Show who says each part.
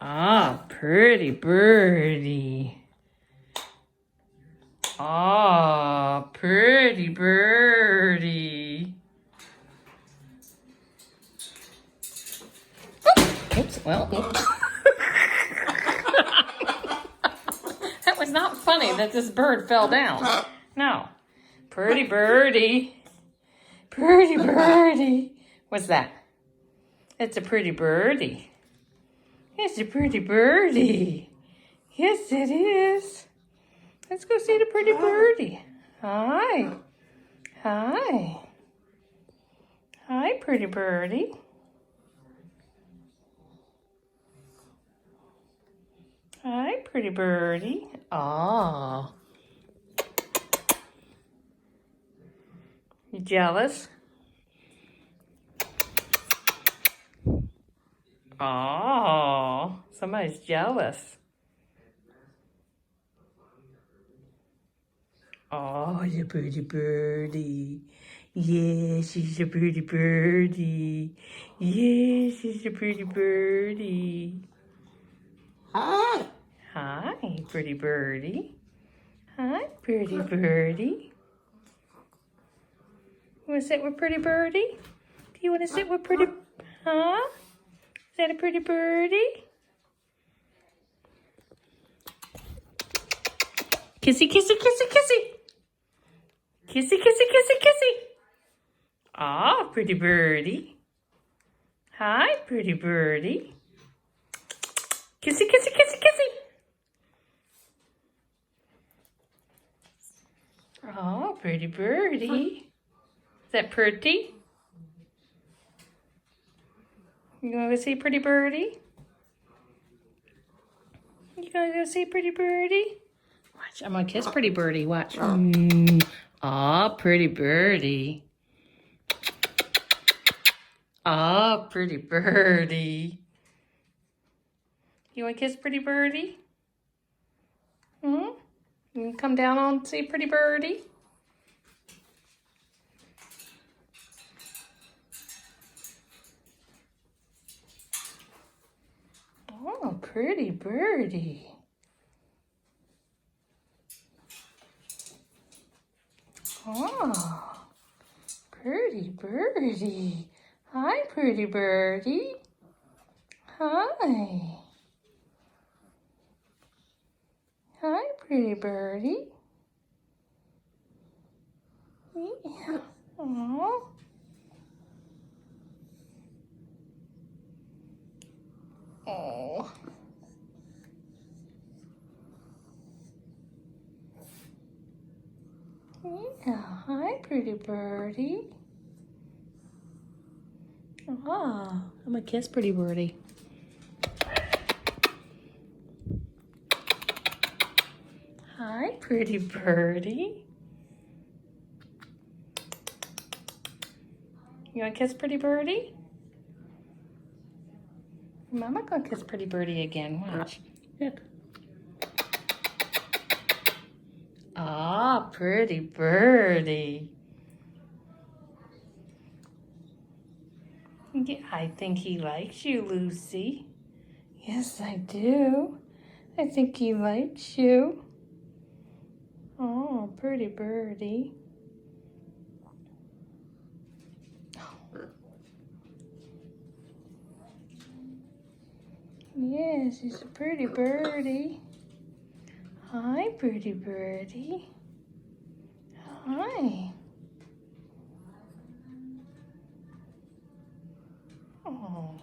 Speaker 1: Ah, pretty birdie. Ah, pretty birdie. Oops, well. That was not funny that this bird fell down. No. Pretty birdie. Pretty birdie. What's that? It's a pretty birdie. It's a pretty birdie. Yes, it is. Let's go see the pretty birdie. Hi. Hi. Hi, pretty birdie. Hi, pretty birdie. Aw. You jealous? Oh, somebody's jealous. Oh, you pretty birdie. Yeah, she's a pretty birdie. Yeah, she's a pretty birdie.
Speaker 2: Hi.
Speaker 1: Hi, pretty birdie. Hi, pretty birdie. You want to sit with pretty birdie? Do you want to sit with pretty... Huh? Is that a pretty birdie? Kissy, kissy, kissy, kissy. Kissy, kissy, kissy, kissy. Aw, pretty birdie. Hi, pretty birdie. Kissy, kissy, kissy, kissy. Aw, pretty birdie. Is that pretty? You want to go see pretty birdie? You gonna go see pretty birdie? Watch, I'm gonna kiss pretty birdie. Watch. Aw, pretty birdie. Aw, pretty birdie. You wanna kiss pretty birdie? You can come down and see pretty birdie? Oh, pretty birdie. Oh, pretty birdie. Hi, pretty birdie. Hi. Hi, pretty birdie. Yeah. Aw. Oh. Yeah, hi, pretty birdie. Ah, I'm gonna kiss pretty birdie. Hi, pretty birdie. You wanna kiss pretty birdie? Mama gonna kiss pretty birdie again. Watch. Look. Ah, pretty birdie. Yeah, I think he likes you, Lucy. Yes, I do. I think he likes you. Oh, pretty birdie. Yes, he's a pretty birdie. Hi, pretty birdie. Hi. Oh.